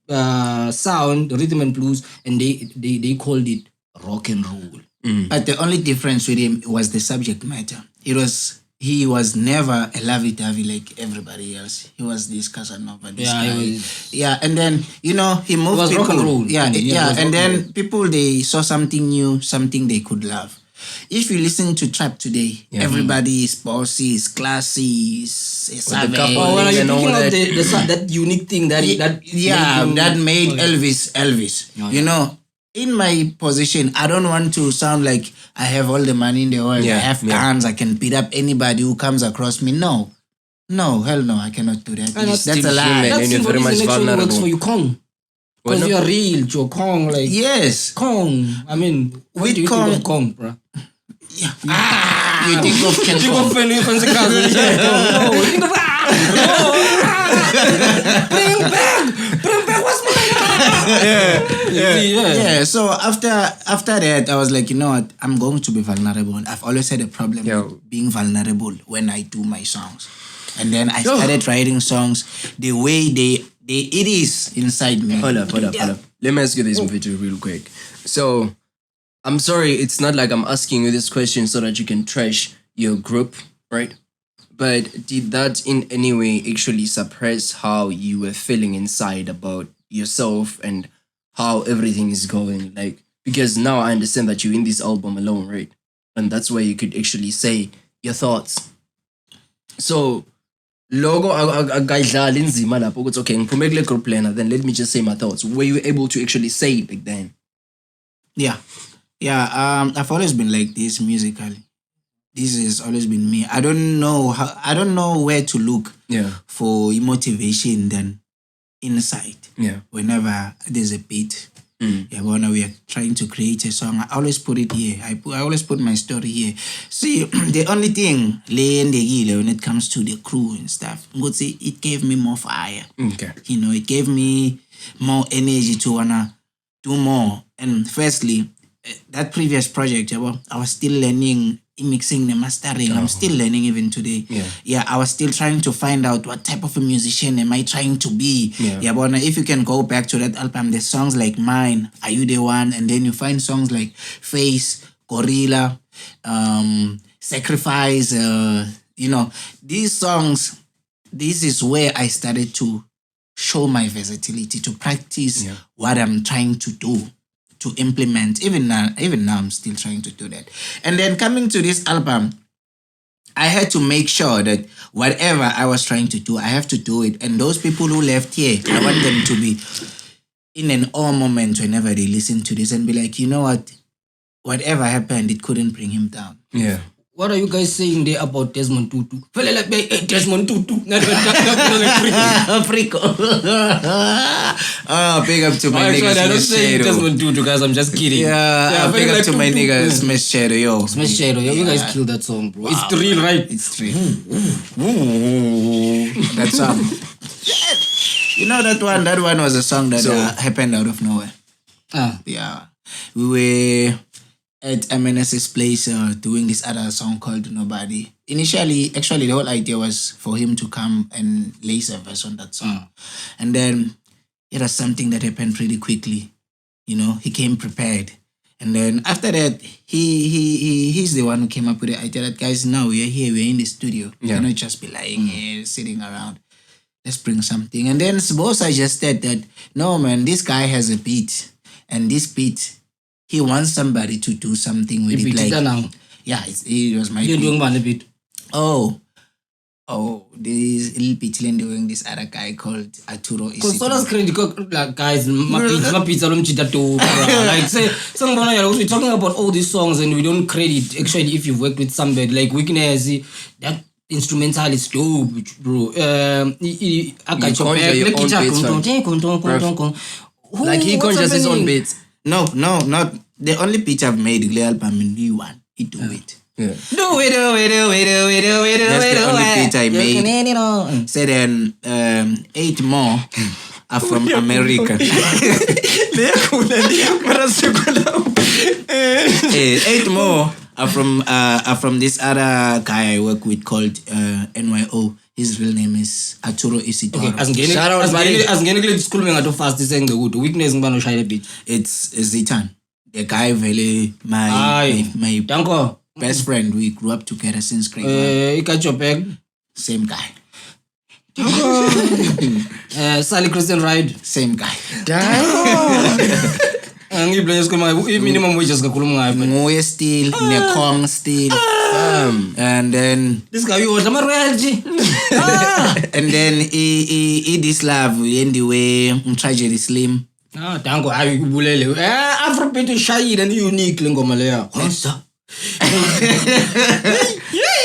sound, rhythm and blues, and they called it rock and roll. But the only difference with him was the subject matter. He was never a lovey-dovey like everybody else. He was this Casanova, this guy. And then, you know, he moved was people. Rock and roll. And then people, they saw something new, something they could love. If you listen to trap today, everybody is bossy, is classy, is savage. Oh, well, you're thinking of that unique thing that made Elvis. You know, in my position, I don't want to sound like I have all the money in the world. I have guns. I can beat up anybody who comes across me. No, hell no, I cannot do that. That's a lie. That symbolism actually works for you, Kong. Because you're real, you're Kong. Like, yes. Kong. I mean, what do you think of Kong, bro? Yeah. You think of Ken Kong. Bring back what's mine. Yeah. So after that, I was like, you know what? I'm going to be vulnerable. I've always had a problem with being vulnerable when I do my songs. And then I started writing songs the way it is inside me. Hold up. Let me ask you this, Mfethu, real quick. So, I'm sorry, it's not like I'm asking you this question so that you can trash your group, right? But did that in any way actually suppress how you were feeling inside about yourself and how everything is going? Like, because now I understand that you're in this album alone, right? And that's where you could actually say your thoughts. So, logo akayidlala inzima lapho ukuthi okay ngiphume kule group lena, then let me just say my thoughts. Were you able to actually say it back then? Yeah. I've always been like this musically. This has always been me. I don't know where to look for motivation than inside. Whenever there's a beat, when we are trying to create a song, I always put it here. I always put my story here. See, the only thing when it comes to the crew and stuff, it gave me more fire. Okay. You know, it gave me more energy to wanna do more. And firstly, that previous project, I was still learning mixing and mastering. I'm still learning even today. I was still trying to find out what type of a musician am I trying to be. But if you can go back to that album, there's songs like Mine, Are You The One? And then you find songs like Face, Gorilla, Sacrifice. These songs, this is where I started to show my versatility, to practice what I'm trying to do, to implement. Even now I'm still trying to do that. And then coming to this album, I had to make sure that whatever I was trying to do, I have to do it. And those people who left here, I want them to be in an awe moment whenever they listen to this and be like, you know what? Whatever happened, it couldn't bring him down. Yeah. What are you guys saying there about Desmond Tutu? Desmond Tutu. Frico. Big up to my niggas. I don't say Desmond Tutu, guys. I'm just kidding. Big up to my niggas. Smash Shadow, yo. Smash Shadow, yo. You guys killed that song, bro. Wow. It's real, right? It's real. That's You know that one? That one was a song that happened out of nowhere. Yeah. We were at MNS's place doing this other song called Nobody. Initially, actually, the whole idea was for him to come and lace a verse on that song. And then it was something that happened pretty quickly. You know, he came prepared. And then after that, he's the one who came up with the idea that, guys, now we're here, we're in the studio. We cannot just be lying here, sitting around. Let's bring something. And then Sbosa just said that, no, man, this guy has a beat. And this beat, he wants somebody to do something with it. Like, yeah, it was my beat. You're doing one beat. Oh, this little bit doing this other guy called Arturo. Because all those critical guys, my pizza like say, we're talking about all these songs and we don't credit actually if you've worked with somebody like Weakness, that instrumental is dope, bro. I got your like he conjures his own beats. No, not the only beat I've made the album in new one. He do it. Yeah. That's the only beat I made. So then 8 more are from America. 8 more are from this other guy I work with called NYO. His real name is Arturo Isidoro. Okay, shout out, buddy. As ngene school mengato fast iseng good. Weakness ngibano shaya beat. It's Zitan. The guy really my Danko. Best friend. We grew up together since grade 1. You got your bag? Same guy. Sally Kristen ride? Same guy. Minimum wages Ngoye still, Nekong still. And then this guy you was royalty. And then he this love anyway, tragedy slim. Danko ayi kubulele. Afrobeat shy and unique ngoma leya.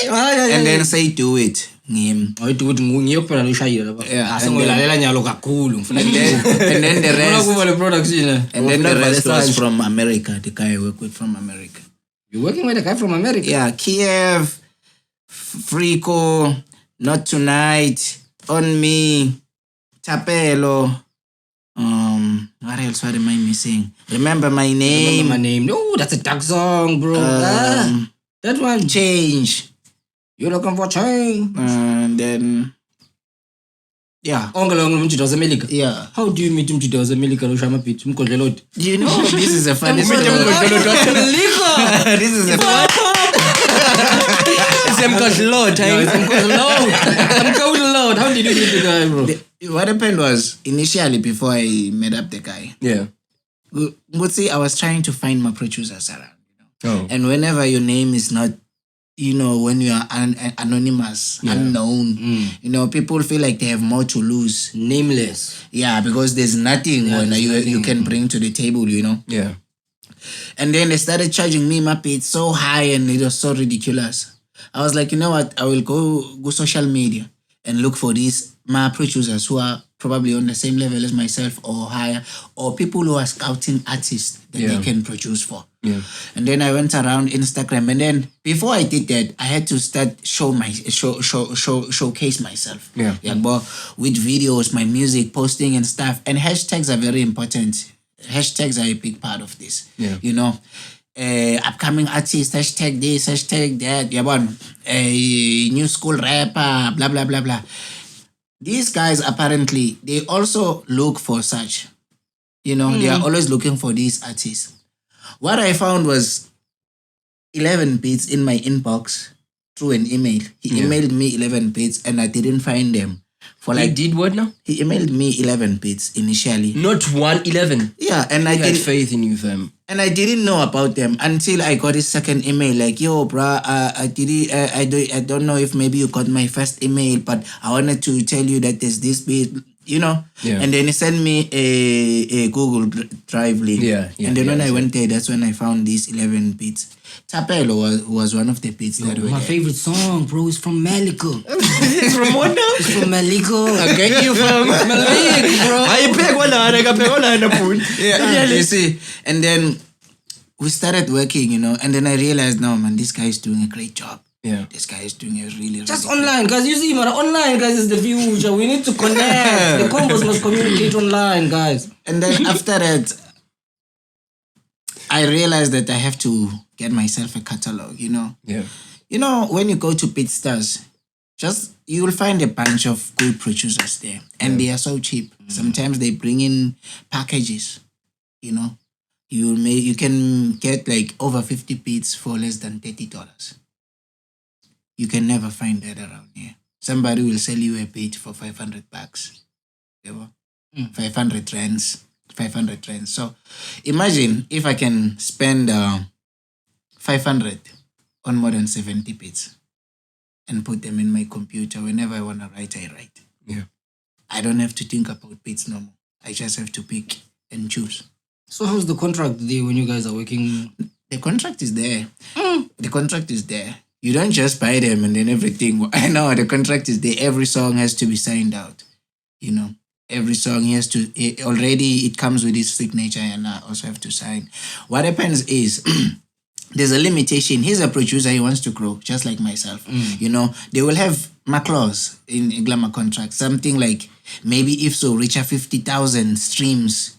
And then say do it. Do it ngiyopela lo shayela lapha. Asengilalela nyalo kakhulu. And then the rest production. And then the rest was from America. The guy I work with from America. You're working with a guy from America? Yeah, Kyiv, Frico, Not Tonight, On Me, Thapelo. What else? What am I missing? Remember My Name. Remember My Name. No, that's a dark song, bro. That one. Change. You're looking for change. And then, yeah. America. Yeah. How do you meet him to America? You know, this is a funny story. This is a funny How did you meet the guy, bro? What happened was, initially, before I met up the guy, I was trying to find my producers around. You know? And whenever your name is not, you know, when you are anonymous, unknown, you know, people feel like they have more to lose. Nameless. Yeah, because there's nothing you can bring to the table, you know. Yeah. And then they started charging me my pay so high and it was so ridiculous. I was like, you know what? I will go social media and look for these my producers who are probably on the same level as myself or higher, or people who are scouting artists that they can produce for. Yeah. And then I went around Instagram, and then before I did that, I had to start showcase myself. But with videos, my music, posting and stuff. And hashtags are very important. Hashtags are a big part of this. You know, upcoming artist, hashtag this, hashtag that. New school rapper, blah blah blah blah. These guys apparently they also look for such. You know, they are always looking for these artists. What I found was 11 beats in my inbox through an email. He emailed me 11 beats and I didn't find them. He did what now? He emailed me 11 beats initially. Not 11. Yeah, and I had faith in you, fam. And I didn't know about them until I got his second email. Like, yo, bruh, I don't know if maybe you got my first email, but I wanted to tell you that there's this beat. You know, and then he sent me a Google Drive link. And then when I went there, that's when I found these 11 beats. Thapelo was one of the beats that were my favorite song, bro, is from Maliko. It's from what now? It's from Maliko. I get you from Malik, bro. You see, and then we started working, you know, and then I realized, no, man, this guy is doing a great job. This guy is doing a really, Just really online, guys. You see, man, online, guys, is the future. We need to connect. The combos must communicate online, guys. And then after that, I realized that I have to get myself a catalog, you know. Yeah. You know, when you go to BeatStars, you will find a bunch of good producers there. And they are so cheap. Sometimes they bring in packages, you know. You can get like over 50 beats for less than $30. You can never find that around here. Somebody will sell you a beat for $500. You know? 500 rands. 500 rands. So imagine if I can spend 500 on more than 70 beats and put them in my computer. Whenever I want to write, I write. Yeah. I don't have to think about beats no more. I just have to pick and choose. So how's the contract there when you guys are working? The contract is there. The contract is there. You don't just buy them and then everything. I know the contract is there. Every song has to be signed out. You know, every song has to, already it comes with its signature and I also have to sign. What happens is, there's a limitation. He's a producer, he wants to grow, just like myself. You know, they will have my clause in glamour contract. Something like, maybe if so, reach a 50,000 streams,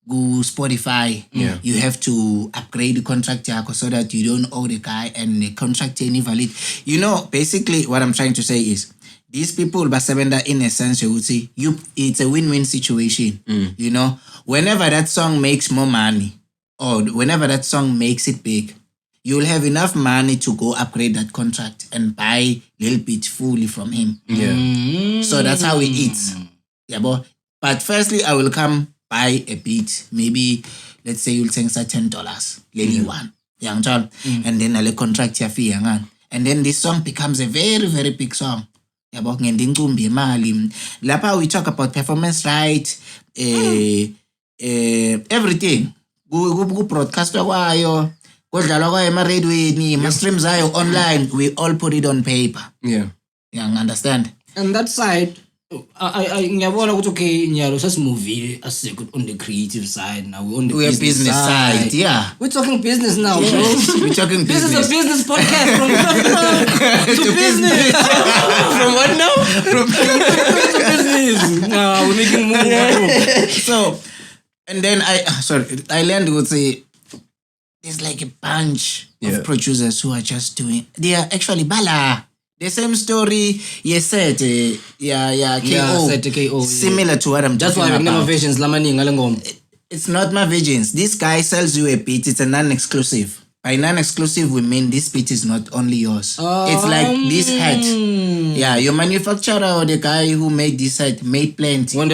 go Spotify, you have to upgrade the contract so that you don't owe the guy and the contract ain't valid. You know, basically what I'm trying to say is, these people, Basabenda, in a sense, you would say, it's a win-win situation. You know, whenever that song makes more money, or whenever that song makes it big, you will have enough money to go upgrade that contract and buy a little bit fully from him. So that's how it eats. Yeah, but firstly, I will come buy a beat. Maybe, let's say you'll sing $10, lady one. Young John. And then I'll contract your fee. And then this song becomes a very, very big song. Lapa we talk about performance right, everything. Go broadcast kwayo, go dlalwa kwayo ema-radioweni, ma-streams ayo online, we all put it on paper. Yeah, understand? And that side, ngiyabona ukuthi okay nyalo sasimovile asiko on the creative side now we're on the business side. Yeah, we're talking business now, bro. We're talking business. This is a business podcast from to business. From what now? From to business. No, we're making more. So, and then I learned would say there's like a bunch of producers who are just doing. They are actually bala. The same story, Sete, Sete, KO. Similar to what I'm talking about. That's why visions, it's not my visions. This guy sells you a beat, it's a non-exclusive. By non-exclusive, we mean this beat is not only yours. It's like this hat. Yeah, your manufacturer or the guy who made this hat made plenty. It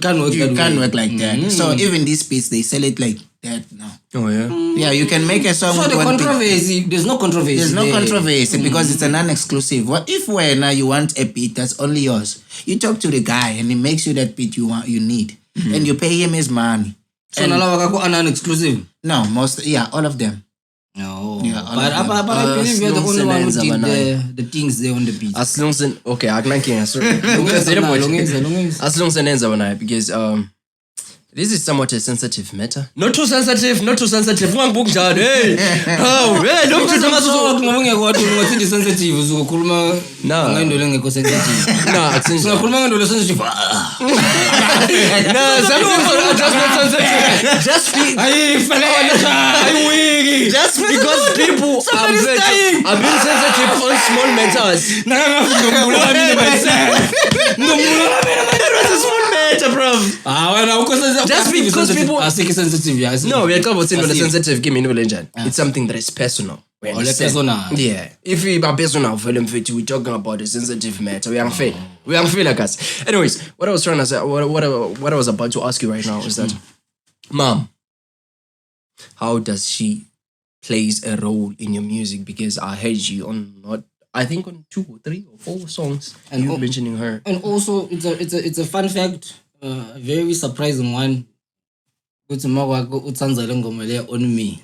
can't work like that. So even these beats, they sell it like that now. Oh yeah. Yeah, you can make a song. So the controversy, there's no controversy. There's no controversy because it's a non-exclusive. What if when you want a beat that's only yours, you talk to the guy and he makes you that beat you need, and you pay him his money. So nalawa non-exclusive? No, all of them. No, yeah, but I believe you're the only one who did the things there on the beat. As long as okay, I'm not kidding. As long as because this is somewhat a sensitive matter. Not too sensitive. One book jar. Hey, don't you sensitive. No, sensitive. No, some people are just not sensitive. Just because people are being sensitive on small matters. That was a small matter, bro. Just because people are sensitive. No, we are talking about sensitive. Give me no legend. It's something that is personal. Yeah. If we are personal, we're talking about a sensitive matter. We are fair like us. Anyways, what I was trying to say, what I was about to ask you right now is that, Mom, how does she plays a role in your music? Because I heard you on I think on 2 or 3 or 4 songs, and you mentioning her. And also, it's a fun fact, a very surprising one. On me.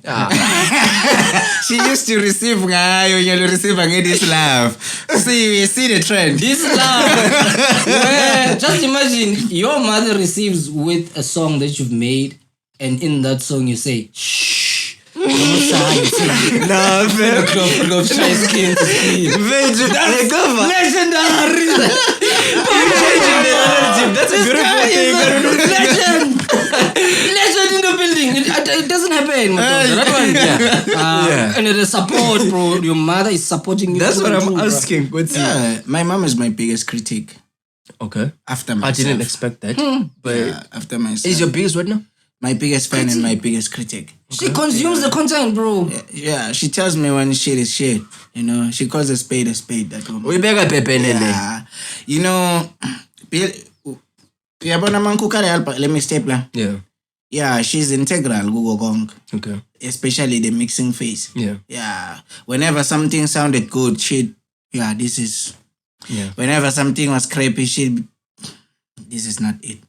She used to receive this love. See the trend. This love. Just imagine your mother receives with a song that you've made, and in that song you say, shh. Nah, fam. Glove shy skin to skin. Legendary. Changing the narrative. That's a beautiful thing. Legend in the building. It doesn't happen. That one, yeah. And the support, bro. Your mother is supporting you. That's what I'm asking. Yeah, my mom is my biggest critic. Okay. After myself. I didn't expect that. But after myself. is your biggest what now? My biggest fan and my biggest critic. She consumes the content, bro. Yeah, she tells me when shit is shit. You know, she calls a spade, that woman. We beg a pepe. You know, let me step lah. Yeah. Yeah, she's integral, Google Gong. Okay. Especially the mixing phase. Yeah. Yeah. Whenever something sounded good, this is. Yeah. Whenever something was crappy, this is not it.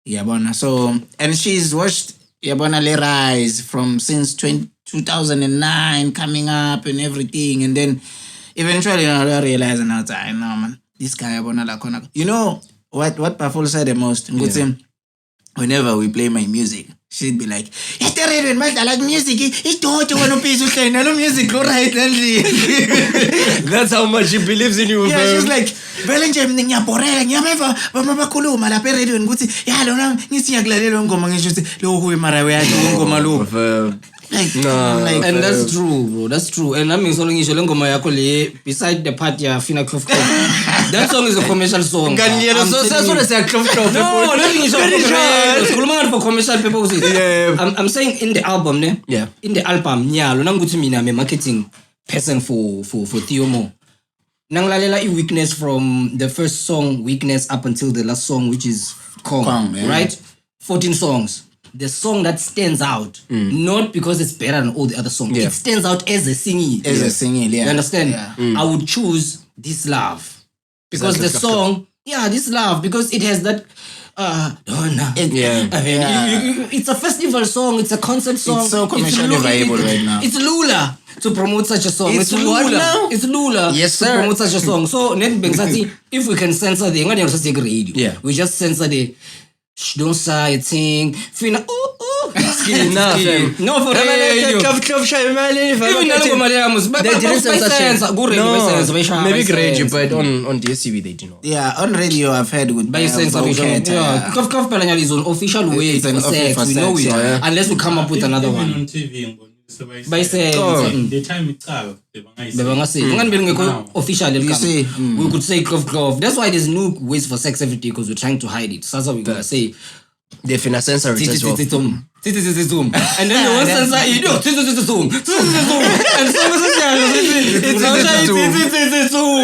Yabona. So, and she's watched Yabona Le rise from since 2009 coming up and everything. And then eventually I realized and I was like, no man, this guy Yabona La Kona. You know what Pafol said the most? Yeah. Whenever we play my music, she'd be like, I like music. That's how much she believes in you. Yeah, she's like, and that's true, bro. That's true. And I mean, beside the part ya Fina Klov. That song is a commercial song. No, for commercial purposes. I'm saying in the album, ne? Yeah. In the album, I'm a marketing person for Theo Mo. Nanglalela weakness from the first song, Weakness, up until the last song, which is Kong, right? 14 songs. The song that stands out, not because it's better than all the other songs. It stands out as a singing. Yeah. You understand? Yeah. I would choose This Love. Because the song, This Love, because it has that it's a festival song, it's a concert song. It's so commercially viable right now. It's Lula to promote such a song. It's what now? It's Lula yes, to promote such a song. So if we can censor the radio, we just censor the don't say a thing. Fina skin. No, for radio. Maybe radio, but on DSTV they do not. Yeah, on radio I've heard with by censorship. Kaf Pelanya is on official way to sex. We know it. Unless we come up with another one. On TV by saying the time it's out, official. You see, we could say clove. That's why there's no ways for sex every day because we're trying to hide it. So that's what we're gonna say. They finna censor it as well. And then they won't censor it. And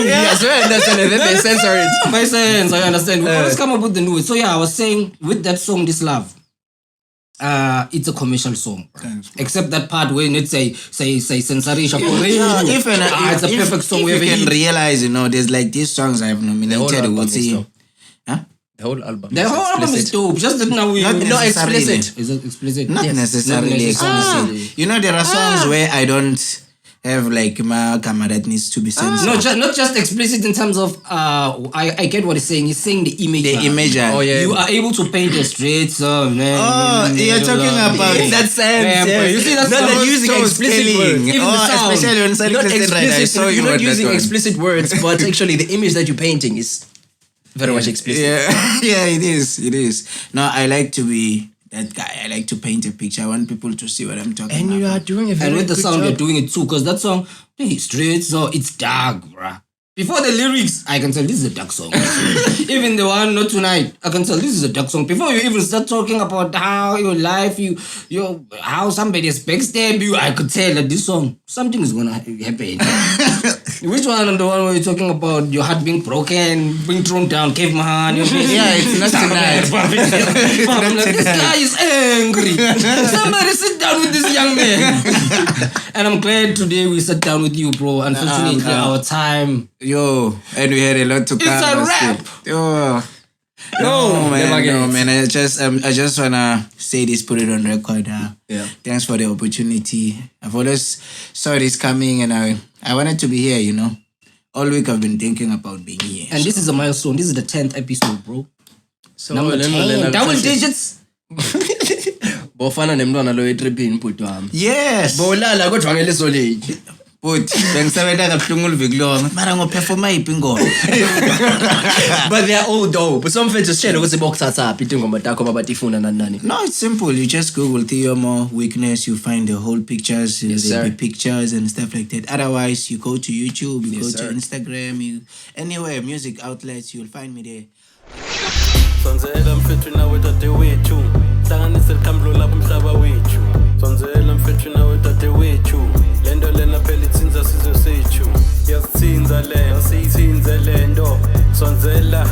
yes, we understand it. Then they censor it. By sense, I understand. We always come up with the new. So I was saying with that song, This Love. It's a commercial song. Except that part where it say censoration. It's a perfect song. If you can realize, there's like these songs I've nominated. The whole album. The whole album is dope. Just that now we not explicit. Is it explicit? Not necessarily explicit. There are songs where I don't have like my camera that needs to be censored. No, not just explicit in terms of I get what he's saying. He's saying the image. The image. Oh yeah. You are able to paint a straight song. You're talking about in that sense. Yeah. You see that's not that using explicit words. Even the sound. Especially on not explicit. You're not using explicit words, but actually the image that you're painting is very much explicit. Yeah, it is. No, I like to be that guy. I like to paint a picture. I want people to see what I'm talking about. And you are doing a very good job. And with the sound, you're doing it too. Because that song, it's straight, so it's dark, bruh. Before the lyrics, I can tell this is a dark song. Even the one, Not Tonight, I can tell this is a dark song. Before you even start talking about how your life, how somebody has backstabbed you, I could tell that this song, something is going to happen. Which one? The one where you're talking about your heart being broken, being thrown down, caveman. It's Not Tonight. This guy is angry. Somebody sit down with this young man. And I'm glad today we sat down with you, bro. Unfortunately, our time... and we had a lot to come. It's a wrap. No, man. I just wanna say this, put it on record. Thanks for the opportunity. I've always saw this coming, and I wanted to be here. All week I've been thinking about being here. And this is a milestone. This is the 10th episode, bro. So Number 10. Double digits. bofana nemntwana lo etripini bhuti wami. Yes. Bolala kodwa ngeleso late. But bengisebenza kabuhlungu uliviki lonke mara ngoperforma iphi ingoma. But they are all dope. So mfethu sitshele ukuthi bokuthatha phi ingoma takho abatifuna nani. No, it's simple. You just Google Theo Mo weakness, you find the whole pictures, the pictures and stuff like that. Otherwise, you go to YouTube, you go to Instagram, anywhere music outlets, you'll find me there. Sonzela mfethu nawe tate wethu hlanganise likhamblo lapho umhlaba wethu sonzela mfethu nawe tate wethu lento lena phela ithinza sizwe sethu yasithinza le yasithinze lento sonzela